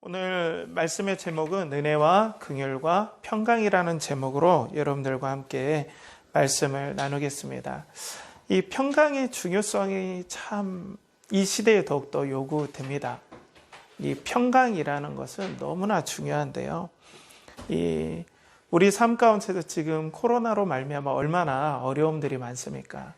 오늘 말씀의 제목은 은혜와 긍휼과 평강이라는 제목으로 여러분들과 함께 말씀을 나누겠습니다. 이 평강의 중요성이 참 이 시대에 더욱더 요구됩니다. 이 평강이라는 것은 너무나 중요한데요. 우리 삶 가운데서 지금 코로나로 말미암아 얼마나 어려움들이 많습니까?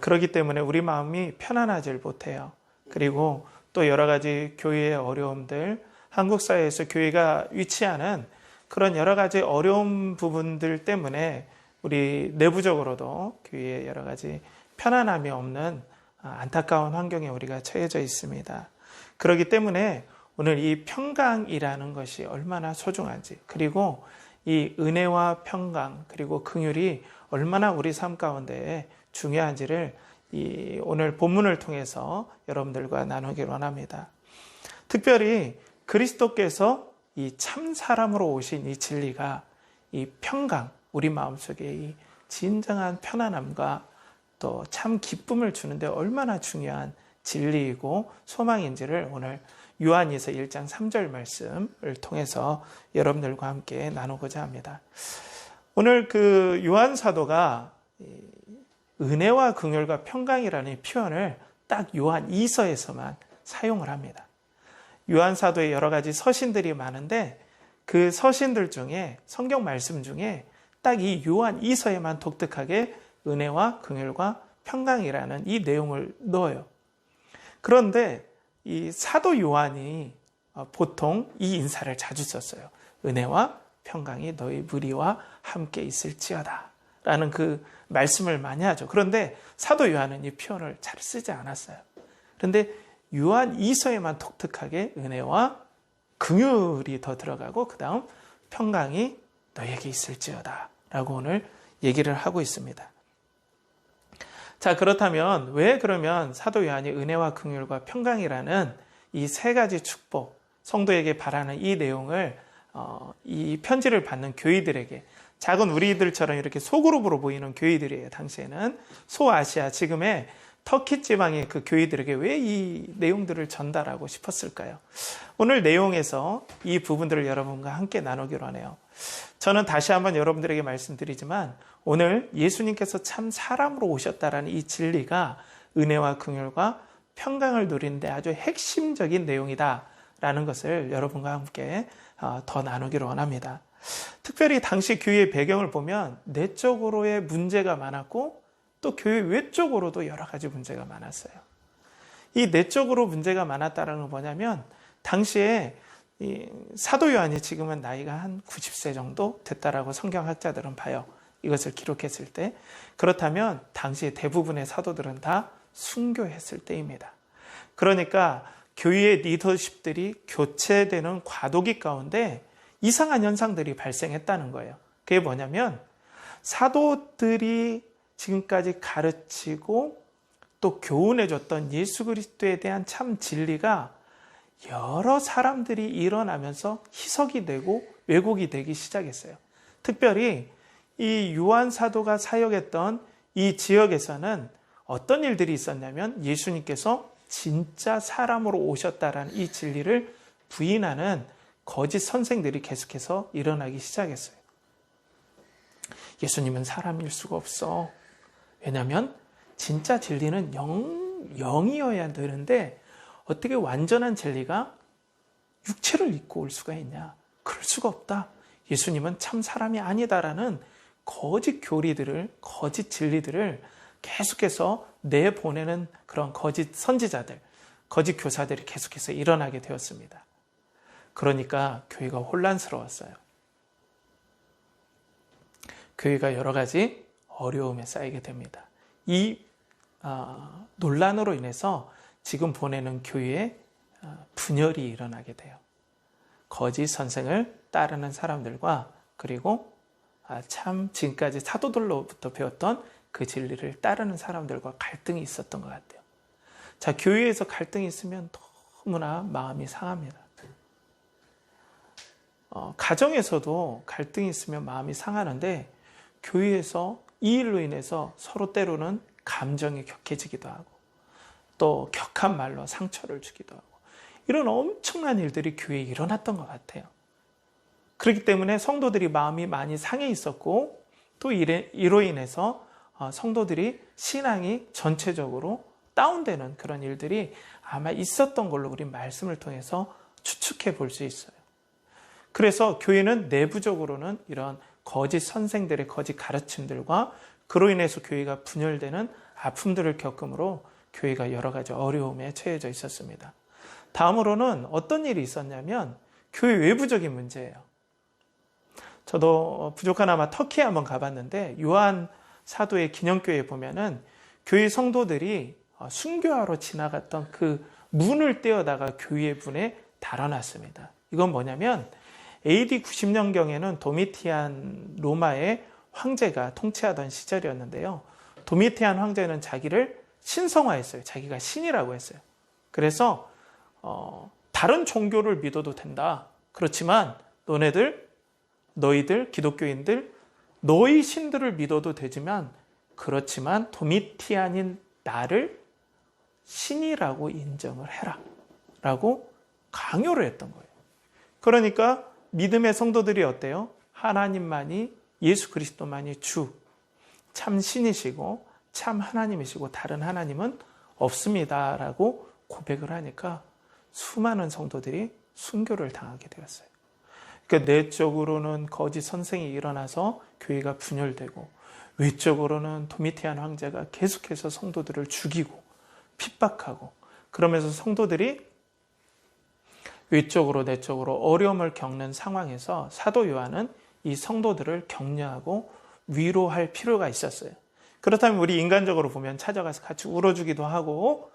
그렇기 때문에 우리 마음이 편안하지 못해요. 그리고 또 여러 가지 교회의 어려움들, 한국 사회에서 교회가 위치하는 그런 여러 가지 어려운 부분들 때문에 우리 내부적으로도 교회에 여러 가지 편안함이 없는 안타까운 환경에 우리가 처해져 있습니다. 그렇기 때문에 오늘 이 평강이라는 것이 얼마나 소중한지, 그리고 이 은혜와 평강 그리고 긍휼이 얼마나 우리 삶 가운데 중요한지를 오늘 본문을 통해서 여러분들과 나누길 원합니다. 특별히 그리스도께서 이 참 사람으로 오신 이 진리가 이 평강, 우리 마음속에 이 진정한 편안함과 또 참 기쁨을 주는데 얼마나 중요한 진리이고 소망인지를 오늘 요한일서 1장 3절 말씀을 통해서 여러분들과 함께 나누고자 합니다. 오늘 그 요한 사도가 은혜와 긍휼과 평강이라는 표현을 딱 요한 2서에서만 사용을 합니다. 요한 사도에 여러 가지 서신들이 많은데 그 서신들 중에, 성경 말씀 중에 딱 이 요한 2서에만 독특하게 은혜와 긍휼과 평강이라는 이 내용을 넣어요. 그런데 이 사도 요한이 보통 이 인사를 자주 썼어요. 은혜와 평강이 너희 무리와 함께 있을지어다 라는 그 말씀을 많이 하죠. 그런데 사도 요한은 이 표현을 잘 쓰지 않았어요. 그런데 요한 2서에만 독특하게 은혜와 긍휼이 더 들어가고 그 다음 평강이 너에게 있을지어다 라고 오늘 얘기를 하고 있습니다. 자, 그렇다면 왜 그러면 사도 요한이 은혜와 긍휼과 평강이라는 이 세 가지 축복, 성도에게 바라는 이 내용을 이 편지를 받는 교회들에게, 작은 우리들처럼 이렇게 소그룹으로 보이는 교회들이에요. 당시에는 소아시아, 지금의 터키 지방의 그 교회들에게 왜 이 내용들을 전달하고 싶었을까요? 오늘 내용에서 이 부분들을 여러분과 함께 나누기로 하네요. 저는 다시 한번 여러분들에게 말씀드리지만 오늘 예수님께서 참 사람으로 오셨다라는 이 진리가 은혜와 긍휼과 평강을 누리는데 아주 핵심적인 내용이다라는 것을 여러분과 함께 더 나누기로 원합니다. 특별히 당시 교회의 배경을 보면 내적으로의 문제가 많았고 또 교회 외적으로도 여러 가지 문제가 많았어요. 이 내적으로 문제가 많았다는 건 뭐냐면 당시에 이 사도 요한이 지금은 나이가 한 90세 정도 됐다라고 성경학자들은 봐요. 이것을 기록했을 때. 그렇다면 당시에 대부분의 사도들은 다 순교했을 때입니다. 그러니까 교회의 리더십들이 교체되는 과도기 가운데 이상한 현상들이 발생했다는 거예요. 그게 뭐냐면 사도들이 지금까지 가르치고 또 교훈해줬던 예수 그리스도에 대한 참 진리가 여러 사람들이 일어나면서 희석이 되고 왜곡이 되기 시작했어요. 특별히 이 요한 사도가 사역했던 이 지역에서는 어떤 일들이 있었냐면 예수님께서 진짜 사람으로 오셨다라는 이 진리를 부인하는 거짓 선생들이 계속해서 일어나기 시작했어요. 예수님은 사람일 수가 없어. 왜냐하면 진짜 진리는 영이어야 되는데 어떻게 완전한 진리가 육체를 입고 올 수가 있냐? 그럴 수가 없다. 예수님은 참 사람이 아니다라는 거짓 교리들을, 거짓 진리들을 계속해서 내보내는 그런 거짓 선지자들, 거짓 교사들이 계속해서 일어나게 되었습니다. 그러니까 교회가 혼란스러웠어요. 교회가 여러 가지 어려움에 쌓이게 됩니다. 이 논란으로 인해서 지금 보내는 교회에 분열이 일어나게 돼요. 거짓 선생을 따르는 사람들과 그리고 참 지금까지 사도들로부터 배웠던 그 진리를 따르는 사람들과 갈등이 있었던 것 같아요. 자, 교회에서 갈등이 있으면 너무나 마음이 상합니다. 가정에서도 갈등이 있으면 마음이 상하는데 교회에서 이 일로 인해서 서로 때로는 감정이 격해지기도 하고 또 격한 말로 상처를 주기도 하고 이런 엄청난 일들이 교회에 일어났던 것 같아요. 그렇기 때문에 성도들이 마음이 많이 상해 있었고 또 이로 인해서 성도들이 신앙이 전체적으로 다운되는 그런 일들이 아마 있었던 걸로 우리 말씀을 통해서 추측해 볼 수 있어요. 그래서 교회는 내부적으로는 이런 거짓 선생들의 거짓 가르침들과 그로 인해서 교회가 분열되는 아픔들을 겪음으로 교회가 여러 가지 어려움에 처해져 있었습니다. 다음으로는 어떤 일이 있었냐면 교회 외부적인 문제예요. 저도 부족하나마 터키에 한번 가봤는데 요한 사도의 기념교회에 보면은 교회 성도들이 순교하러 지나갔던 그 문을 떼어다가 교회 문에 달아놨습니다. 이건 뭐냐면 AD 90년경에는 도미티안 로마의 황제가 통치하던 시절이었는데요. 도미티안 황제는 자기를 신성화했어요. 자기가 신이라고 했어요. 그래서 다른 종교를 믿어도 된다. 그렇지만 너희들 기독교인들 너희 신들을 믿어도 되지만 그렇지만 도미티안인 나를 신이라고 인정을 해라 라고 강요를 했던 거예요. 그러니까 믿음의 성도들이 어때요? 하나님만이 예수 그리스도만이 주, 참 신이시고 참 하나님이시고 다른 하나님은 없습니다 라고 고백을 하니까 수많은 성도들이 순교를 당하게 되었어요. 그러니까 내적으로는 거짓 선생이 일어나서 교회가 분열되고 외적으로는 도미티안 황제가 계속해서 성도들을 죽이고 핍박하고 그러면서 성도들이 외적으로 내적으로 어려움을 겪는 상황에서 사도 요한은 이 성도들을 격려하고 위로할 필요가 있었어요. 그렇다면 우리 인간적으로 보면 찾아가서 같이 울어주기도 하고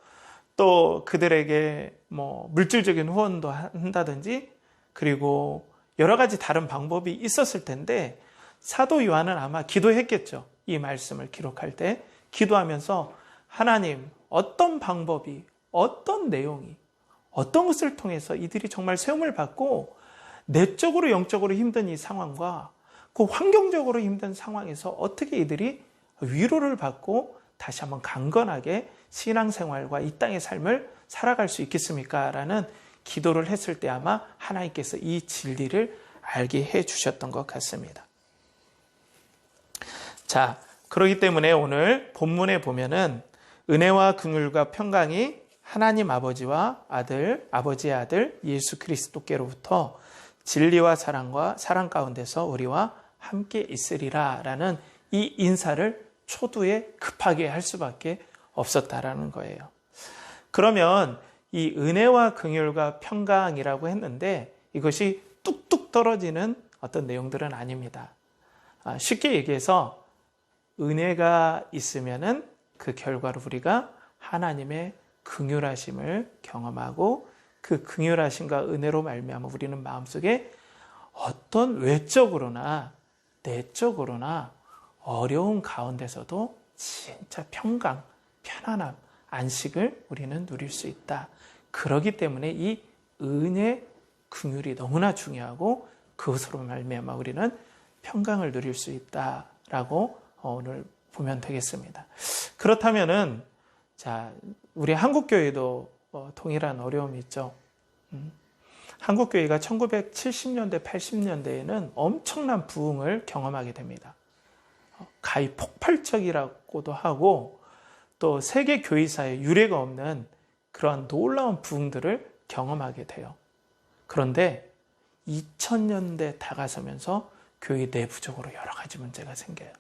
또 그들에게 물질적인 후원도 한다든지 그리고 여러 가지 다른 방법이 있었을 텐데 사도 요한은 아마 기도했겠죠. 이 말씀을 기록할 때 기도하면서 하나님 어떤 방법이 어떤 내용이 어떤 것을 통해서 이들이 정말 세움을 받고 내적으로 영적으로 힘든 이 상황과 그 환경적으로 힘든 상황에서 어떻게 이들이 위로를 받고 다시 한번 강건하게 신앙생활과 이 땅의 삶을 살아갈 수 있겠습니까? 라는 기도를 했을 때 아마 하나님께서 이 진리를 알게 해 주셨던 것 같습니다. 자, 그렇기 때문에 오늘 본문에 보면은 은혜와 긍휼과 평강이 하나님 아버지와 아버지의 아들 예수 그리스도께로부터 진리와 사랑 가운데서 우리와 함께 있으리라 라는 이 인사를 초두에 급하게 할 수밖에 없었다라는 거예요. 그러면 이 은혜와 긍휼과 평강이라고 했는데 이것이 뚝뚝 떨어지는 어떤 내용들은 아닙니다. 쉽게 얘기해서 은혜가 있으면은 그 결과로 우리가 하나님의 긍휼하심을 경험하고 그 긍휼하심과 은혜로 말미암아 우리는 마음속에 어떤 외적으로나 내적으로나 어려운 가운데서도 진짜 평강, 편안함, 안식을 우리는 누릴 수 있다. 그렇기 때문에 이 은혜, 긍휼이 너무나 중요하고 그것으로 말미암아 우리는 평강을 누릴 수 있다라고 오늘 보면 되겠습니다. 그렇다면은 자, 우리 한국교회도 동일한 어려움이 있죠. 한국교회가 1970년대, 80년대에는 엄청난 부흥을 경험하게 됩니다. 가히 폭발적이라고도 하고 또 세계 교회사에 유례가 없는 그런 놀라운 부흥들을 경험하게 돼요. 그런데 2000년대 다가서면서 교회 내부적으로 여러 가지 문제가 생겨요.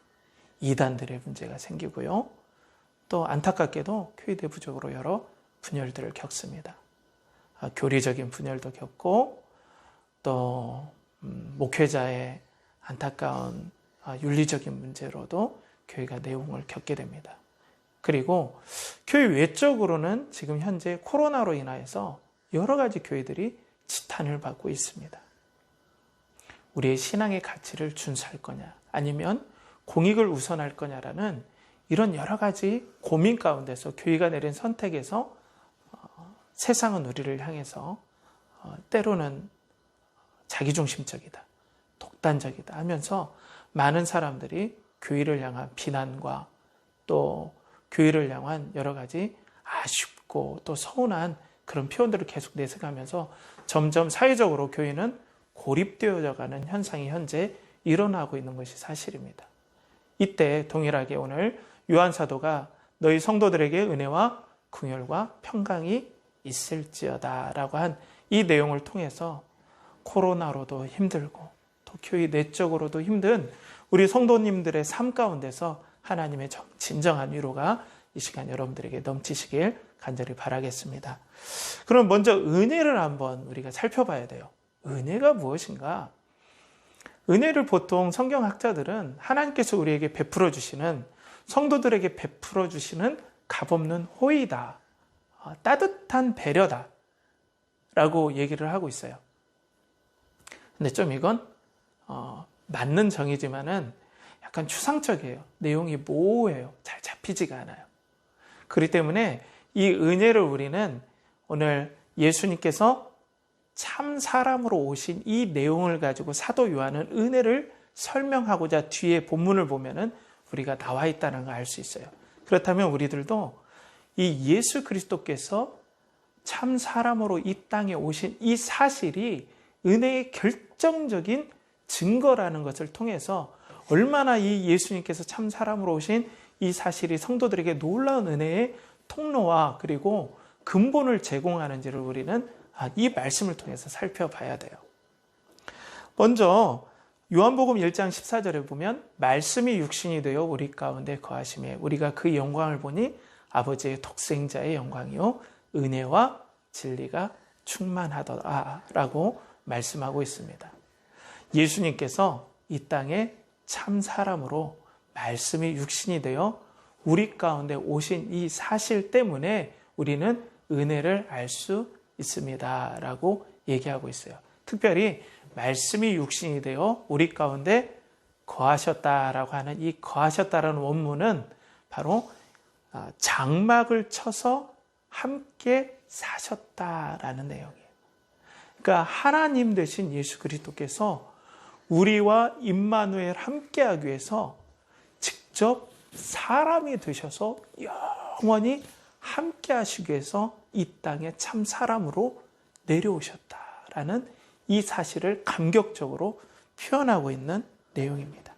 이단들의 문제가 생기고요. 또 안타깝게도 교회 내부적으로 여러 분열들을 겪습니다. 교리적인 분열도 겪고 또 목회자의 안타까운 윤리적인 문제로도 교회가 내용을 겪게 됩니다. 그리고 교회 외적으로는 지금 현재 코로나로 인하여서 여러 가지 교회들이 지탄을 받고 있습니다. 우리의 신앙의 가치를 준수할 거냐 아니면 공익을 우선할 거냐라는 이런 여러 가지 고민 가운데서 교회가 내린 선택에서 세상은 우리를 향해서 때로는 자기중심적이다, 독단적이다 하면서 많은 사람들이 교회를 향한 비난과 또 교회를 향한 여러 가지 아쉽고 또 서운한 그런 표현들을 계속 내세가면서 점점 사회적으로 교회는 고립되어져 가는 현상이 현재 일어나고 있는 것이 사실입니다. 이때 동일하게 오늘 요한 사도가 너희 성도들에게 은혜와 긍휼과 평강이 있을지어다 라고 한 이 내용을 통해서 코로나로도 힘들고 또 교회 내적으로도 힘든 우리 성도님들의 삶 가운데서 하나님의 진정한 위로가 이 시간 여러분들에게 넘치시길 간절히 바라겠습니다. 그럼 먼저 은혜를 한번 우리가 살펴봐야 돼요. 은혜가 무엇인가? 은혜를 보통 성경학자들은 하나님께서 우리에게 베풀어 주시는, 성도들에게 베풀어 주시는 값없는 호의다, 따뜻한 배려다 라고 얘기를 하고 있어요. 근데 좀 이건 맞는 정의지만은 약간 추상적이에요. 내용이 모호해요. 잘 잡히지가 않아요. 그렇기 때문에 이 은혜를 우리는 오늘 예수님께서 참 사람으로 오신 이 내용을 가지고 사도 요한은 은혜를 설명하고자 뒤에 본문을 보면은 우리가 나와 있다는 걸 알 수 있어요. 그렇다면 우리들도 이 예수 그리스도께서 참 사람으로 이 땅에 오신 이 사실이 은혜의 결정적인 증거라는 것을 통해서 얼마나 이 예수님께서 참 사람으로 오신 이 사실이 성도들에게 놀라운 은혜의 통로와 그리고 근본을 제공하는지를 우리는 이 말씀을 통해서 살펴봐야 돼요. 먼저 요한복음 1장 14절에 보면 말씀이 육신이 되어 우리 가운데 거하심에 우리가 그 영광을 보니 아버지의 독생자의 영광이요 은혜와 진리가 충만하더라라고 말씀하고 있습니다. 예수님께서 이 땅에 참 사람으로 말씀이 육신이 되어 우리 가운데 오신 이 사실 때문에 우리는 은혜를 알 수 있습니다 라고 얘기하고 있어요. 특별히 말씀이 육신이 되어 우리 가운데 거하셨다라고 하는 이 거하셨다라는 원문은 바로 장막을 쳐서 함께 사셨다라는 내용이에요. 그러니까 하나님 되신 예수 그리스도께서 우리와 임마누엘 함께하기 위해서 직접 사람이 되셔서 영원히 함께하시기 위해서 이 땅에 참 사람으로 내려오셨다라는 이 사실을 감격적으로 표현하고 있는 내용입니다.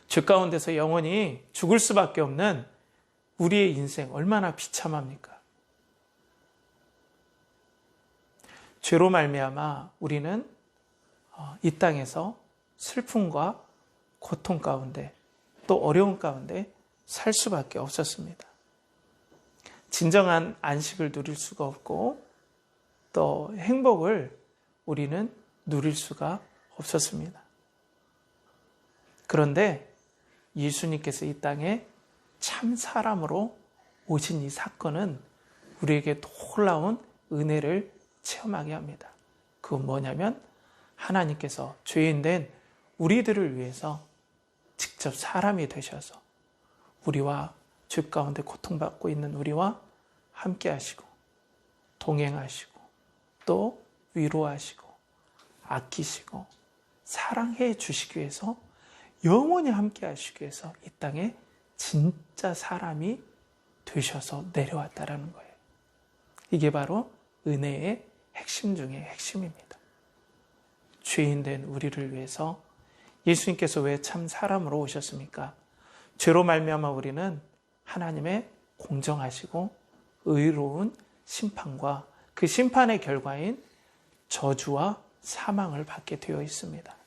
죄 가운데서 영원히 죽을 수밖에 없는 우리의 인생 얼마나 비참합니까? 죄로 말미암아 우리는 이 땅에서 슬픔과 고통 가운데 또 어려움 가운데 살 수밖에 없었습니다. 진정한 안식을 누릴 수가 없고 또 행복을 우리는 누릴 수가 없었습니다. 그런데 예수님께서 이 땅에 참 사람으로 오신 이 사건은 우리에게 놀라운 은혜를 체험하게 합니다. 그건 뭐냐면 하나님께서 죄인된 우리들을 위해서 직접 사람이 되셔서 우리와 죄 가운데 고통받고 있는 우리와 함께 하시고 동행하시고 또 위로하시고 아끼시고 사랑해 주시기 위해서 영원히 함께 하시기 위해서 이 땅에 진짜 사람이 되셔서 내려왔다라는 거예요. 이게 바로 은혜의 핵심 중에 핵심입니다. 죄인된 우리를 위해서 예수님께서 왜 참 사람으로 오셨습니까? 죄로 말미암아 우리는 하나님의 공정하시고 의로운 심판과 그 심판의 결과인 저주와 사망을 받게 되어 있습니다.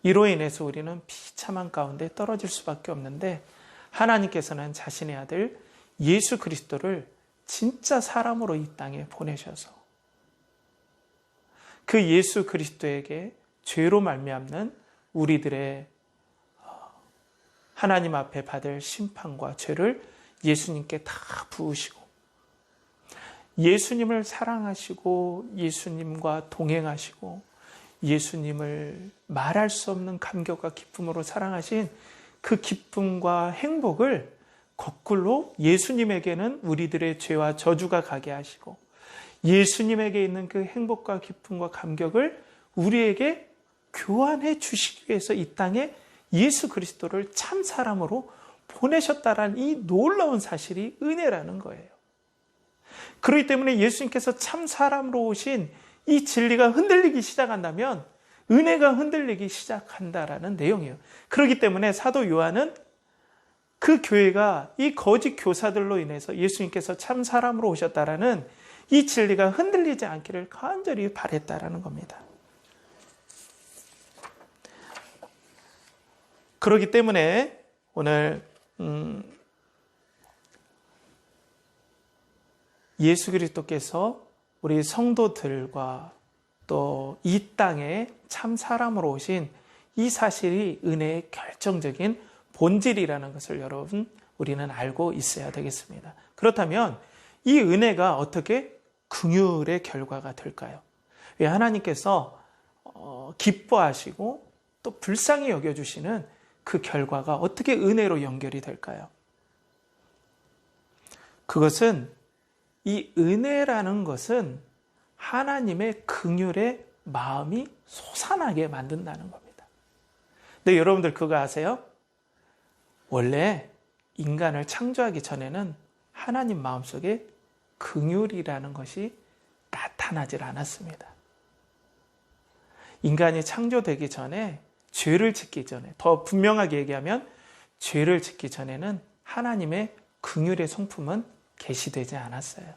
이로 인해서 우리는 비참한 가운데 떨어질 수밖에 없는데 하나님께서는 자신의 아들 예수 그리스도를 진짜 사람으로 이 땅에 보내셔서 그 예수 그리스도에게 죄로 말미암는 우리들의 하나님 앞에 받을 심판과 죄를 예수님께 다 부으시고 예수님을 사랑하시고 예수님과 동행하시고 예수님을 말할 수 없는 감격과 기쁨으로 사랑하신 그 기쁨과 행복을 거꾸로 예수님에게는 우리들의 죄와 저주가 가게 하시고 예수님에게 있는 그 행복과 기쁨과 감격을 우리에게 교환해 주시기 위해서 이 땅에 예수 그리스도를 참 사람으로 보내셨다라는 이 놀라운 사실이 은혜라는 거예요. 그렇기 때문에 예수님께서 참 사람으로 오신 이 진리가 흔들리기 시작한다면 은혜가 흔들리기 시작한다라는 내용이에요. 그렇기 때문에 사도 요한은 그 교회가 이 거짓 교사들로 인해서 예수님께서 참 사람으로 오셨다라는 이 진리가 흔들리지 않기를 간절히 바랬다라는 겁니다. 그렇기 때문에 오늘 예수 그리스도께서 우리 성도들과 또 이 땅에 참 사람으로 오신 이 사실이 은혜의 결정적인 본질이라는 것을 여러분 우리는 알고 있어야 되겠습니다. 그렇다면 이 은혜가 어떻게 긍휼의 결과가 될까요? 왜 하나님께서 기뻐하시고 또 불쌍히 여겨주시는 그 결과가 어떻게 은혜로 연결이 될까요? 그것은 이 은혜라는 것은 하나님의 긍휼의 마음이 솟아나게 만든다는 겁니다. 근데 여러분들 그거 아세요? 원래 인간을 창조하기 전에는 하나님 마음속에 긍휼이라는 것이 나타나질 않았습니다. 인간이 창조되기 전에, 죄를 짓기 전에, 더 분명하게 얘기하면 죄를 짓기 전에는 하나님의 긍휼의 성품은 계시되지 않았어요.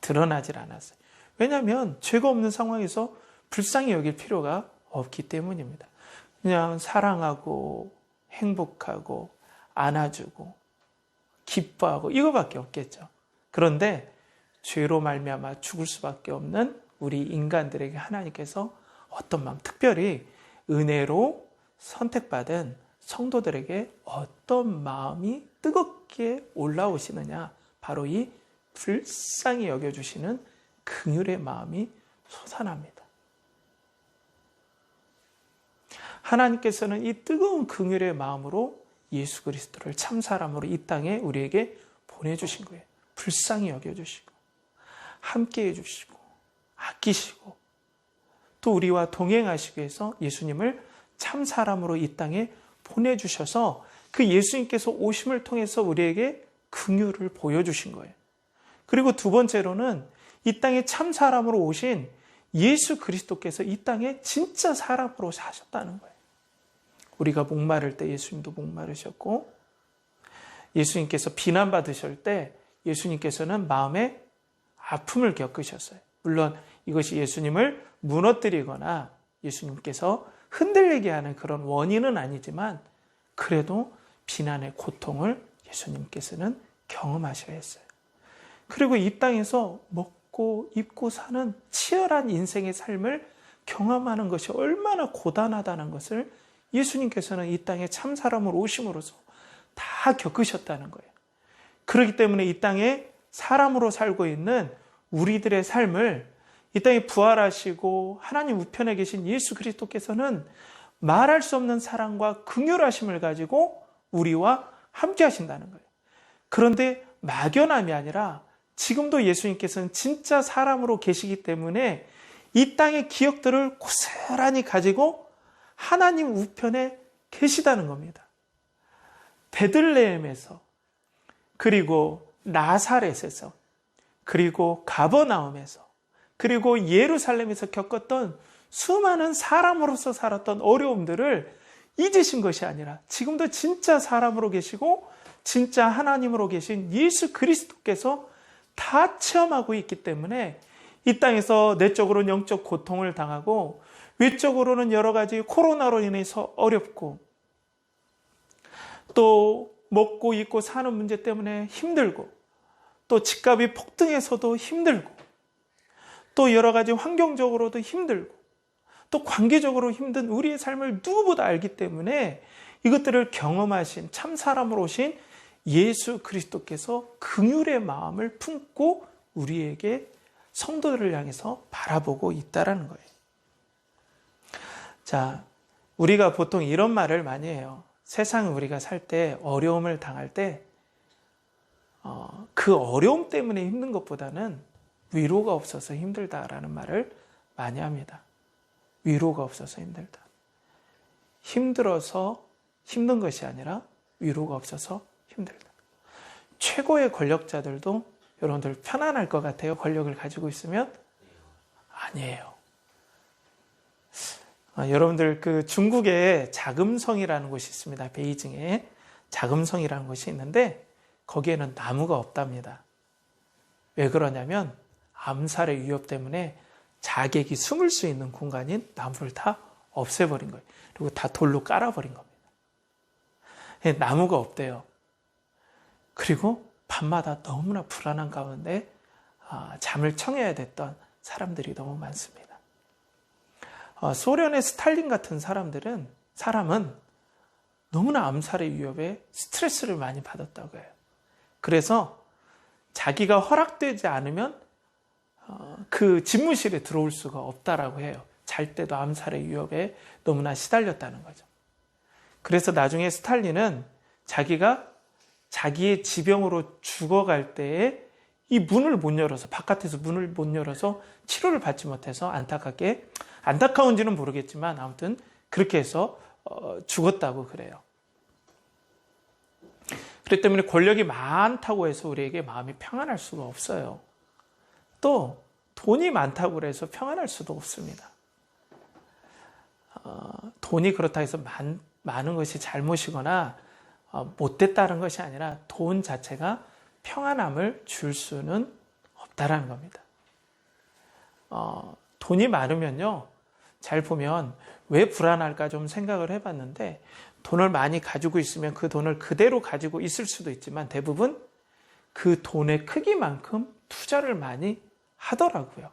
드러나질 않았어요. 왜냐하면 죄가 없는 상황에서 불쌍히 여길 필요가 없기 때문입니다. 그냥 사랑하고 행복하고 안아주고 기뻐하고 이거밖에 없겠죠. 그런데 죄로 말미암아 죽을 수밖에 없는 우리 인간들에게 하나님께서 어떤 마음, 특별히 은혜로 선택받은 성도들에게 어떤 마음이 뜨겁게 올라오시느냐, 바로 이 불쌍히 여겨주시는 긍휼의 마음이 솟아납니다. 하나님께서는 이 뜨거운 긍휼의 마음으로 예수 그리스도를 참 사람으로 이 땅에 우리에게 보내주신 거예요. 불쌍히 여겨주시고 함께해 주시고 아끼시고 또 우리와 동행하시기 위해서 예수님을 참 사람으로 이 땅에 보내주셔서 그 예수님께서 오심을 통해서 우리에게 긍휼을 보여주신 거예요. 그리고 두 번째로는 이 땅에 참 사람으로 오신 예수 그리스도께서 이 땅에 진짜 사람으로 사셨다는 거예요. 우리가 목마를 때 예수님도 목마르셨고, 예수님께서 비난받으실 때 예수님께서는 마음에 아픔을 겪으셨어요. 물론 이것이 예수님을 무너뜨리거나 예수님께서 흔들리게 하는 그런 원인은 아니지만, 그래도 비난의 고통을 예수님께서는 경험하셔야 했어요. 그리고 이 땅에서 먹고 입고 사는 치열한 인생의 삶을 경험하는 것이 얼마나 고단하다는 것을 예수님께서는 이 땅에 참 사람으로 오심으로써 다 겪으셨다는 거예요. 그렇기 때문에 이 땅에 사람으로 살고 있는 우리들의 삶을 이 땅에 부활하시고 하나님 우편에 계신 예수 그리스도께서는 말할 수 없는 사랑과 긍휼하심을 가지고 우리와 함께 하신다는 거예요. 그런데 막연함이 아니라 지금도 예수님께서는 진짜 사람으로 계시기 때문에 이 땅의 기억들을 고스란히 가지고 하나님 우편에 계시다는 겁니다. 베들레헴에서, 그리고 나사렛에서, 그리고 가버나움에서, 그리고 예루살렘에서 겪었던 수많은 사람으로서 살았던 어려움들을 잊으신 것이 아니라 지금도 진짜 사람으로 계시고 진짜 하나님으로 계신 예수 그리스도께서 다 체험하고 있기 때문에 이 땅에서 내적으로는 영적 고통을 당하고 외적으로는 여러 가지 코로나로 인해서 어렵고 또 먹고 입고 사는 문제 때문에 힘들고 또 집값이 폭등해서도 힘들고 또 여러 가지 환경적으로도 힘들고 또 관계적으로 힘든 우리의 삶을 누구보다 알기 때문에 이것들을 경험하신 참 사람으로 오신 예수 그리스도께서 긍휼의 마음을 품고 우리에게 성도들을 향해서 바라보고 있다는 거예요. 자, 우리가 보통 이런 말을 많이 해요. 세상에 우리가 살 때 어려움을 당할 때 그 어려움 때문에 힘든 것보다는 위로가 없어서 힘들다라는 말을 많이 합니다. 위로가 없어서 힘들다. 힘들어서 힘든 것이 아니라 위로가 없어서 힘들다. 최고의 권력자들도 여러분들 편안할 것 같아요? 권력을 가지고 있으면? 아니에요. 여러분들 그 중국에 자금성이라는 곳이 있습니다. 베이징에 자금성이라는 곳이 있는데 거기에는 나무가 없답니다. 왜 그러냐면 암살의 위협 때문에 자객이 숨을 수 있는 공간인 나무를 다 없애버린 거예요. 그리고 다 돌로 깔아버린 겁니다. 나무가 없대요. 그리고 밤마다 너무나 불안한 가운데 잠을 청해야 됐던 사람들이 너무 많습니다. 소련의 스탈린 같은 사람은 너무나 암살의 위협에 스트레스를 많이 받았다고 해요. 그래서 자기가 허락되지 않으면 그 집무실에 들어올 수가 없다라고 해요. 잘 때도 암살의 위협에 너무나 시달렸다는 거죠. 그래서 나중에 스탈린은 자기가 자기의 지병으로 죽어갈 때에 이 문을 못 열어서, 바깥에서 문을 못 열어서 치료를 받지 못해서 안타까운지는 모르겠지만 아무튼 그렇게 해서 죽었다고 그래요. 그렇기 때문에 권력이 많다고 해서 우리에게 마음이 평안할 수가 없어요. 또 돈이 많다고 해서 평안할 수도 없습니다. 돈이 그렇다고 해서 많은 것이 잘못이거나 못됐다는 것이 아니라 돈 자체가 평안함을 줄 수는 없다라는 겁니다. 돈이 많으면요, 잘 보면 왜 불안할까 좀 생각을 해봤는데, 돈을 많이 가지고 있으면 그 돈을 그대로 가지고 있을 수도 있지만 대부분 그 돈의 크기만큼 투자를 많이 하더라고요.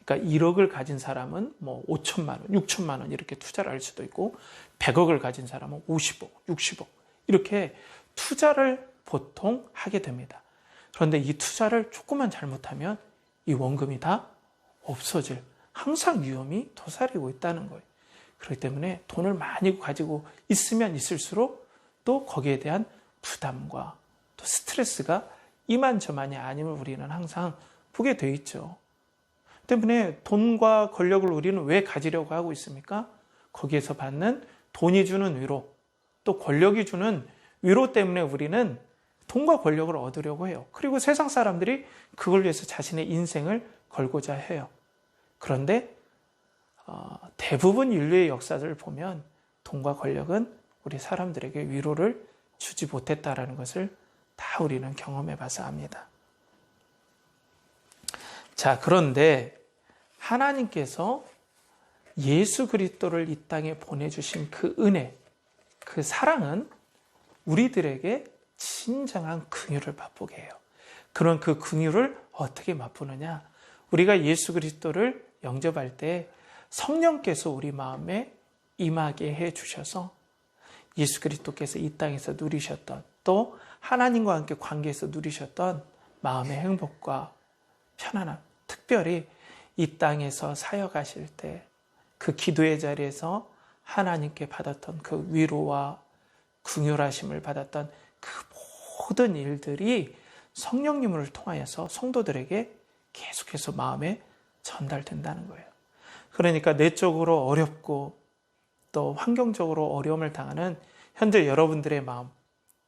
그러니까 1억을 가진 사람은 뭐 5천만 원, 6천만 원 이렇게 투자를 할 수도 있고, 100억을 가진 사람은 50억, 60억 이렇게 투자를 보통 하게 됩니다. 그런데 이 투자를 조금만 잘못하면 이 원금이 다 없어질 항상 위험이 도사리고 있다는 거예요. 그렇기 때문에 돈을 많이 가지고 있으면 있을수록 또 거기에 대한 부담과 또 스트레스가 이만저만이 아님을 우리는 항상 보게 돼 있죠. 때문에 돈과 권력을 우리는 왜 가지려고 하고 있습니까? 거기에서 받는 돈이 주는 위로, 또 권력이 주는 위로 때문에 우리는 돈과 권력을 얻으려고 해요. 그리고 세상 사람들이 그걸 위해서 자신의 인생을 걸고자 해요. 그런데 대부분 인류의 역사를 보면 돈과 권력은 우리 사람들에게 위로를 주지 못했다라는 것을 다 우리는 경험해 봐서 압니다. 자, 그런데 하나님께서 예수 그리스도를 이 땅에 보내주신 그 은혜, 그 사랑은 우리들에게 진정한 긍휼을 맛보게 해요. 그런 그 긍휼을 어떻게 맛보느냐? 우리가 예수 그리스도를 영접할 때 성령께서 우리 마음에 임하게 해주셔서 예수 그리스도께서 이 땅에서 누리셨던, 또 하나님과 함께 관계에서 누리셨던 마음의 행복과 편안함, 특별히 이 땅에서 사역하실 때 그 기도의 자리에서 하나님께 받았던 그 위로와 긍휼하심을 받았던 그 모든 일들이 성령님을 통하여서 성도들에게 계속해서 마음에 전달된다는 거예요. 그러니까 내적으로 어렵고 또 환경적으로 어려움을 당하는 현재 여러분들의 마음,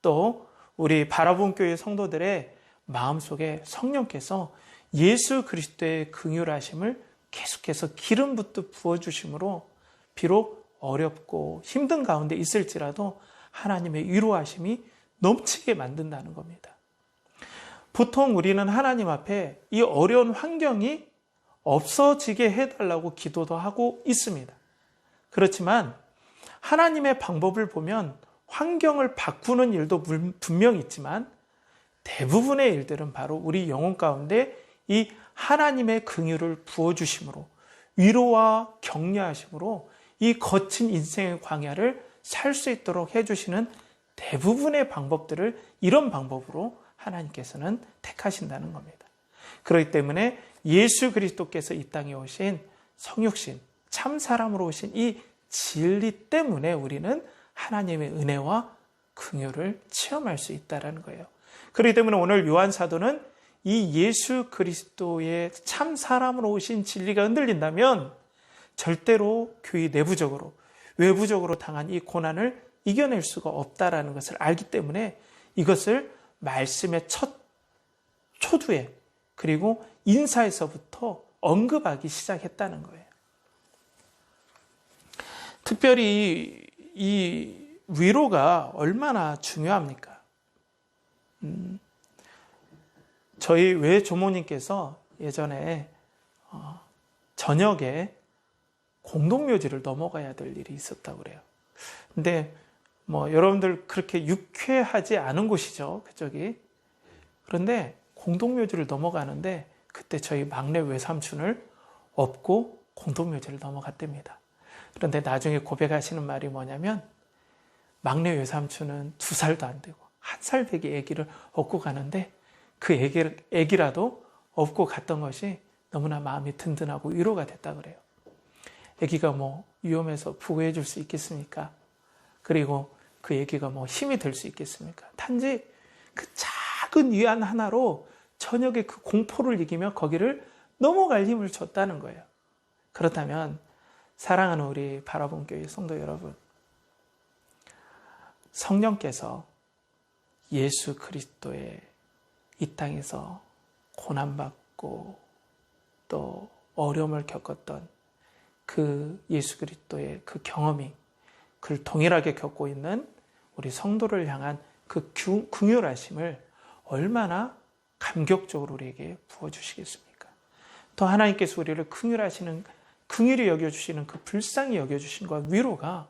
또 우리 바라본 교회 성도들의 마음속에 성령께서 예수 그리스도의 긍휼하심을 계속해서 기름부터 부어주심으로 비록 어렵고 힘든 가운데 있을지라도 하나님의 위로하심이 넘치게 만든다는 겁니다. 보통 우리는 하나님 앞에 이 어려운 환경이 없어지게 해달라고 기도도 하고 있습니다. 그렇지만 하나님의 방법을 보면 환경을 바꾸는 일도 분명히 있지만 대부분의 일들은 바로 우리 영혼 가운데 이 하나님의 긍휼을 부어주심으로, 위로와 격려하심으로 이 거친 인생의 광야를 살 수 있도록 해주시는 대부분의 방법들을 이런 방법으로 하나님께서는 택하신다는 겁니다. 그렇기 때문에 예수 그리스도께서 이 땅에 오신 성육신, 참 사람으로 오신 이 진리 때문에 우리는 하나님의 은혜와 긍휼을 체험할 수 있다는 거예요. 그렇기 때문에 오늘 요한 사도는 이 예수 그리스도의 참 사람으로 오신 진리가 흔들린다면 절대로 교회 내부적으로, 외부적으로 당한 이 고난을 이겨낼 수가 없다라는 것을 알기 때문에 이것을 말씀의 첫 초두에 그리고 인사에서부터 언급하기 시작했다는 거예요. 특별히 이 위로가 얼마나 중요합니까? 저희 외조모님께서 예전에 저녁에 공동묘지를 넘어가야 될 일이 있었다고 그래요. 근데 여러분들 그렇게 유쾌하지 않은 곳이죠, 그쪽이. 그런데 공동묘지를 넘어가는데 그때 저희 막내 외삼촌을 업고 공동묘지를 넘어갔답니다. 그런데 나중에 고백하시는 말이 뭐냐면 막내 외삼촌은 2살도 안 되고 1살 배기 아기를 업고 가는데 그 아기라도 업고 갔던 것이 너무나 마음이 든든하고 위로가 됐다 그래요. 아기가 위험해서 부고해 줄 수 있겠습니까? 그리고 그 아기가 힘이 될 수 있겠습니까? 단지 그 작은 위안 하나로 저녁에 그 공포를 이기며 거기를 넘어갈 힘을 줬다는 거예요. 그렇다면 사랑하는 우리 바라본 교회 성도 여러분, 성령께서 예수 그리스도의 이 땅에서 고난받고 또 어려움을 겪었던 그 예수 그리스도의 그 경험이 그를 동일하게 겪고 있는 우리 성도를 향한 그 긍휼하심을 얼마나 감격적으로 우리에게 부어주시겠습니까? 또 하나님께서 우리를 긍휼히 여겨주시는 그 불쌍히 여겨주신과 위로가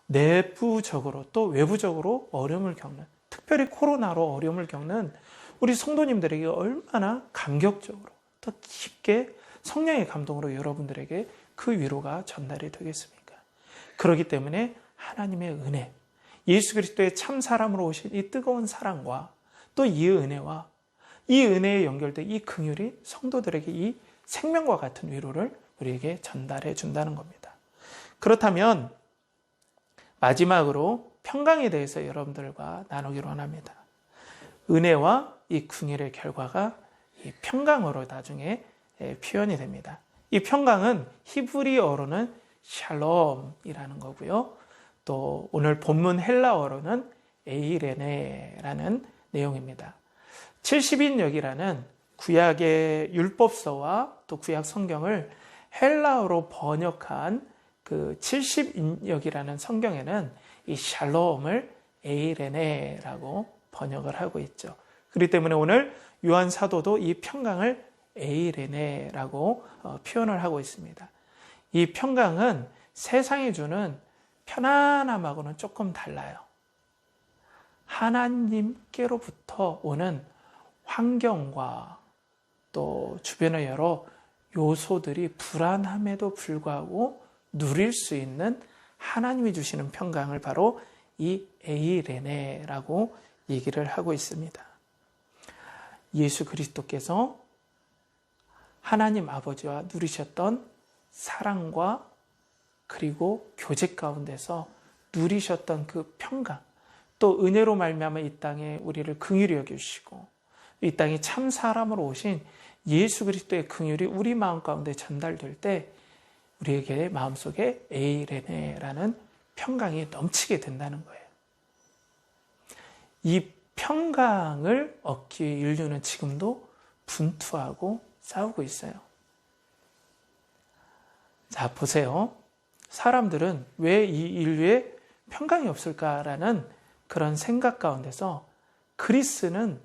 내부적으로 또 외부적으로 어려움을 겪는, 특별히 코로나로 어려움을 겪는 우리 성도님들에게 얼마나 감격적으로 또 깊게 성령의 감동으로 여러분들에게 그 위로가 전달이 되겠습니까? 그렇기 때문에 하나님의 은혜, 예수 그리스도의 참 사람으로 오신 이 뜨거운 사랑과 또 이 은혜와 이 은혜에 연결된 이 긍휼이 성도들에게 이 생명과 같은 위로를 우리에게 전달해 준다는 겁니다. 그렇다면 마지막으로 평강에 대해서 여러분들과 나누기로 합니다. 은혜와 이 긍휼의 결과가 이 평강으로 나중에 표현이 됩니다. 이 평강은 히브리어로는 샬롬이라는 거고요. 또 오늘 본문 헬라어로는 에이레네라는 내용입니다. 70인역이라는 구약의 율법서와 또 구약 성경을 헬라어로 번역한 그 70인역이라는 성경에는 이 샬롬을 에이레네라고 번역을 하고 있죠. 그렇기 때문에 오늘 요한 사도도 이 평강을 에이레네라고 표현을 하고 있습니다. 이 평강은 세상이 주는 편안함하고는 조금 달라요. 하나님께로부터 오는 환경과 또 주변의 여러 요소들이 불안함에도 불구하고 누릴 수 있는 하나님이 주시는 평강을 바로 이 에이레네라고 얘기를 하고 있습니다. 예수 그리스도께서 하나님 아버지와 누리셨던 사랑과 그리고 교제 가운데서 누리셨던 그 평강, 또 은혜로 말미암아 이 땅에 우리를 긍휼히 여겨주시고 이 땅에 참 사람으로 오신 예수 그리스도의 긍휼이 우리 마음 가운데 전달될 때 우리에게 마음속에 에이레네라는 평강이 넘치게 된다는 거예요. 이 평강을 얻기 위해 인류는 지금도 분투하고 싸우고 있어요. 자, 보세요. 사람들은 왜 이 인류에 평강이 없을까라는 그런 생각 가운데서 그리스는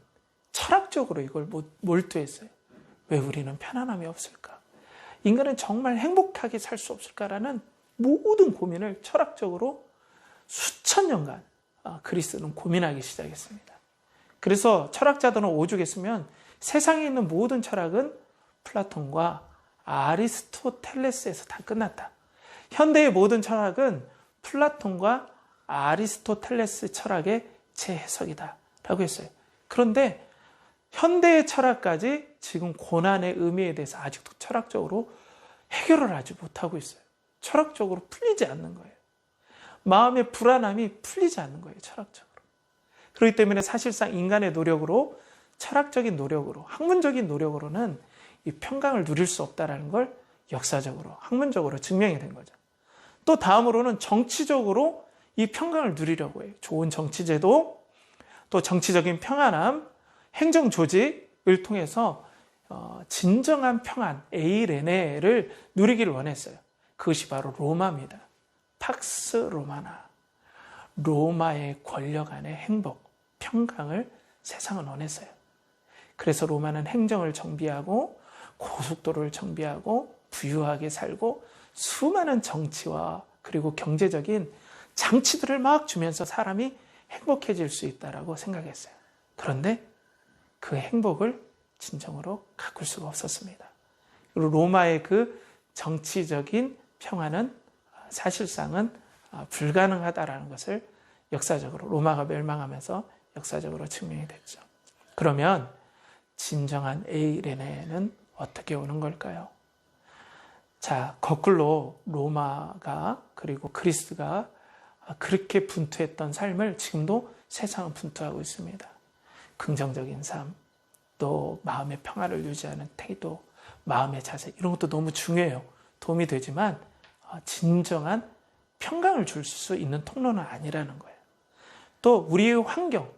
철학적으로 이걸 몰두했어요. 왜 우리는 편안함이 없을까? 인간은 정말 행복하게 살 수 없을까라는 모든 고민을 철학적으로 수천 년간 그리스는 고민하기 시작했습니다. 그래서 철학자들은 오죽했으면 세상에 있는 모든 철학은 플라톤과 아리스토텔레스에서 다 끝났다. 현대의 모든 철학은 플라톤과 아리스토텔레스 철학의 재해석이다 라고 했어요. 그런데 현대의 철학까지 지금 고난의 의미에 대해서 아직도 철학적으로 해결을 하지 못하고 있어요. 철학적으로 풀리지 않는 거예요. 마음의 불안함이 풀리지 않는 거예요. 철학적으로. 그렇기 때문에 사실상 인간의 노력으로, 철학적인 노력으로, 학문적인 노력으로는 이 평강을 누릴 수 없다는 걸 역사적으로, 학문적으로 증명이 된 거죠. 또 다음으로는 정치적으로 이 평강을 누리려고 해요. 좋은 정치제도, 또 정치적인 평안함, 행정 조직, 통해서 진정한 평안, 에이레네를 누리기를 원했어요. 그것이 바로 로마입니다. 팍스 로마나. 로마의 권력 안의 행복, 평강을 세상은 원했어요. 그래서 로마는 행정을 정비하고 고속도로를 정비하고 부유하게 살고 수많은 정치와 그리고 경제적인 장치들을 막 주면서 사람이 행복해질 수 있다라고 생각했어요. 그런데 그 행복을 진정으로 가꿀 수가 없었습니다. 그리고 로마의 그 정치적인 평화는 사실상은 불가능하다라는 것을 역사적으로 로마가 멸망하면서 역사적으로 증명이 됐죠. 그러면 진정한 에이레네는 어떻게 오는 걸까요? 자, 거꾸로 로마가 그리고 그리스가 그렇게 분투했던 삶을 지금도 세상은 분투하고 있습니다. 긍정적인 삶, 또 마음의 평화를 유지하는 태도, 마음의 자세, 이런 것도 너무 중요해요. 도움이 되지만 진정한 평강을 줄 수 있는 통로는 아니라는 거예요. 또 우리의 환경,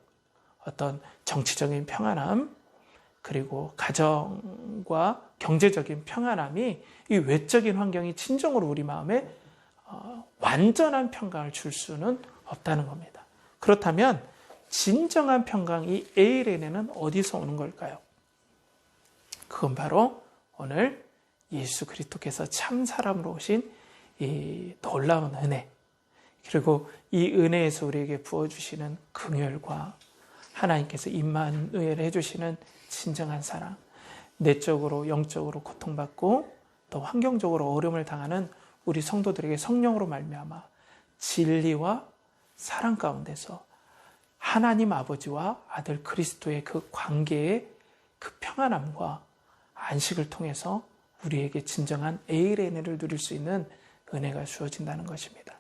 어떤 정치적인 평안함, 그리고 가정과 경제적인 평안함이 이 외적인 환경이 진정으로 우리 마음에 완전한 평강을 줄 수는 없다는 겁니다. 그렇다면 진정한 평강, 이 에이레네는 어디서 오는 걸까요? 그건 바로 오늘 예수 그리스도께서 참 사람으로 오신 이 놀라운 은혜, 그리고 이 은혜에서 우리에게 부어주시는 긍휼과 하나님께서 임마누엘 해주시는 진정한 사랑, 내적으로 영적으로 고통받고 또 환경적으로 어려움을 당하는 우리 성도들에게 성령으로 말미암아 진리와 사랑 가운데서 하나님 아버지와 아들 그리스도의 그 관계의 그 평안함과 안식을 통해서 우리에게 진정한 에이레네를 누릴 수 있는 은혜가 주어진다는 것입니다.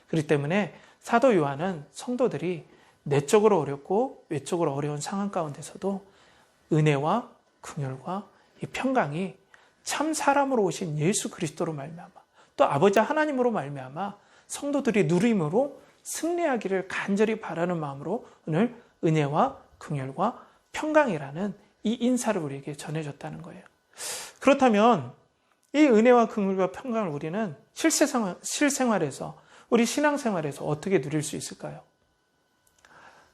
그렇기 때문에 사도 요한은 성도들이 내적으로 어렵고 외적으로 어려운 상황 가운데서도 은혜와 긍휼과 이 평강이 참 사람으로 오신 예수 그리스도로 말미암아 또 아버지 하나님으로 말미암아 성도들이 누림으로 승리하기를 간절히 바라는 마음으로 오늘 은혜와 긍휼과 평강이라는 이 인사를 우리에게 전해줬다는 거예요. 그렇다면 이 은혜와 긍휼과 평강을 우리는 실생활에서 우리 신앙생활에서 어떻게 누릴 수 있을까요?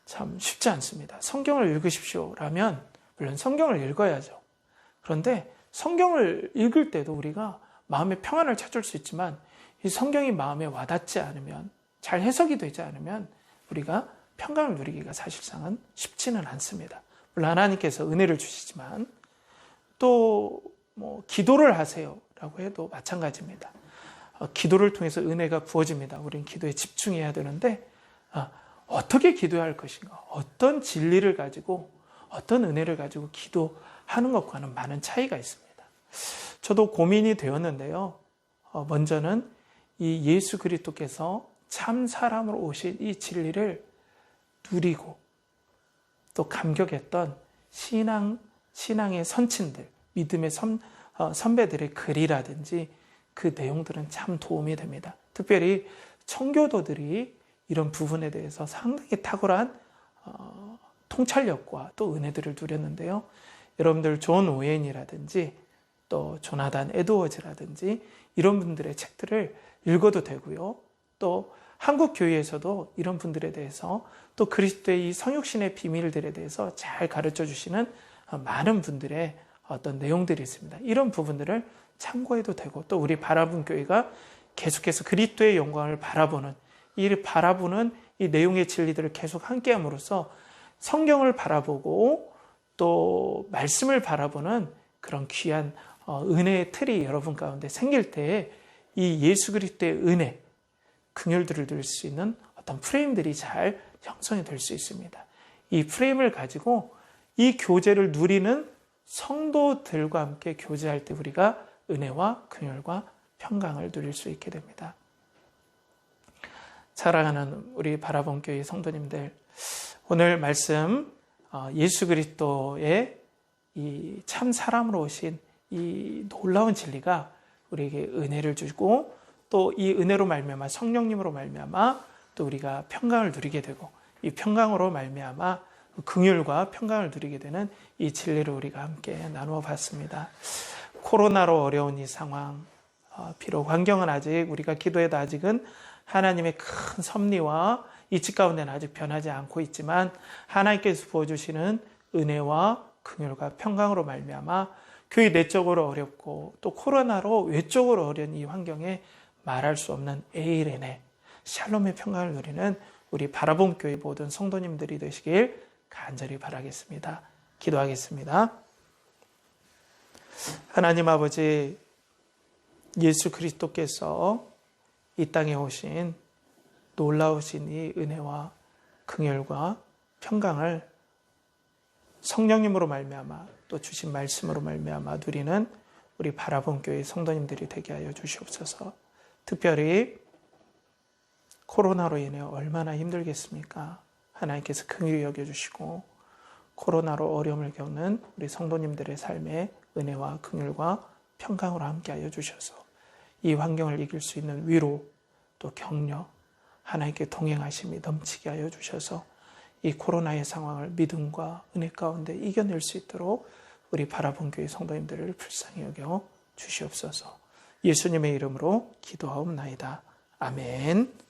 참 쉽지 않습니다. 성경을 읽으십시오라면 물론 성경을 읽어야죠. 그런데 성경을 읽을 때도 우리가 마음의 평안을 찾을 수 있지만 이 성경이 마음에 와닿지 않으면, 잘 해석이 되지 않으면 우리가 평강을 누리기가 사실상은 쉽지는 않습니다. 물론 하나님께서 은혜를 주시지만 또 기도를 하세요라고 해도 마찬가지입니다. 기도를 통해서 은혜가 부어집니다. 우리는 기도에 집중해야 되는데 어떻게 기도해야 할 것인가, 어떤 진리를 가지고 어떤 은혜를 가지고 기도하는 것과는 많은 차이가 있습니다. 저도 고민이 되었는데요. 먼저는 이 예수 그리스도께서 참 사람으로 오신 이 진리를 누리고 또 감격했던 신앙의 선친들, 믿음의 선배들의 글이라든지 그 내용들은 참 도움이 됩니다. 특별히 청교도들이 이런 부분에 대해서 상당히 탁월한 통찰력과 또 은혜들을 누렸는데요. 여러분들 존 오웬이라든지 또 조나단 에드워즈라든지 이런 분들의 책들을 읽어도 되고요. 또 한국 교회에서도 이런 분들에 대해서 또 그리스도의 이 성육신의 비밀들에 대해서 잘 가르쳐 주시는 많은 분들의 어떤 내용들이 있습니다. 이런 부분들을 참고해도 되고 또 우리 바라본 교회가 계속해서 그리스도의 영광을 바라보는 이 내용의 진리들을 계속 함께함으로써 성경을 바라보고 또 말씀을 바라보는 그런 귀한 은혜의 틀이 여러분 가운데 생길 때에 이 예수 그리스도의 은혜, 긍휼들을 누릴 수 있는 어떤 프레임들이 잘 형성이 될 수 있습니다. 이 프레임을 가지고 이 교제를 누리는 성도들과 함께 교제할 때 우리가 은혜와 긍휼과 평강을 누릴 수 있게 됩니다. 사랑하는 우리 바라본 교회 성도님들, 오늘 말씀 예수 그리스도의 이 참 사람으로 오신 이 놀라운 진리가 우리에게 은혜를 주고 또 이 은혜로 말미암아 성령님으로 말미암아 또 우리가 평강을 누리게 되고 이 평강으로 말미암아 긍휼과 평강을 누리게 되는 이 진리를 우리가 함께 나누어 봤습니다. 코로나로 어려운 이 상황, 비록 환경은 아직 우리가 기도해도 아직은 하나님의 큰 섭리와 이치 가운데는 아직 변하지 않고 있지만 하나님께서 부어주시는 은혜와 긍휼과 평강으로 말미암아 교회 내적으로 어렵고 또 코로나로 외적으로 어려운 이 환경에 말할 수 없는 에이레네 샬롬의 평강을 누리는 우리 바라봄 교회 모든 성도님들이 되시길 간절히 바라겠습니다. 기도하겠습니다. 하나님 아버지, 예수 그리스도께서 이 땅에 오신 놀라우신 이 은혜와 긍휼과 평강을 성령님으로 말미암아 또 주신 말씀으로 말미암아 누리는 우리 바라본 교회 성도님들이 되게 하여 주시옵소서. 특별히 코로나로 인해 얼마나 힘들겠습니까? 하나님께서 긍휼히 여겨주시고 코로나로 어려움을 겪는 우리 성도님들의 삶에 은혜와 긍휼과 평강으로 함께하여 주셔서 이 환경을 이길 수 있는 위로 또 격려 하나님께 동행하심이 넘치게 하여 주셔서 이 코로나의 상황을 믿음과 은혜 가운데 이겨낼 수 있도록 우리 바라본 교회 성도님들을 불쌍히 여겨 주시옵소서. 예수님의 이름으로 기도하옵나이다. 아멘.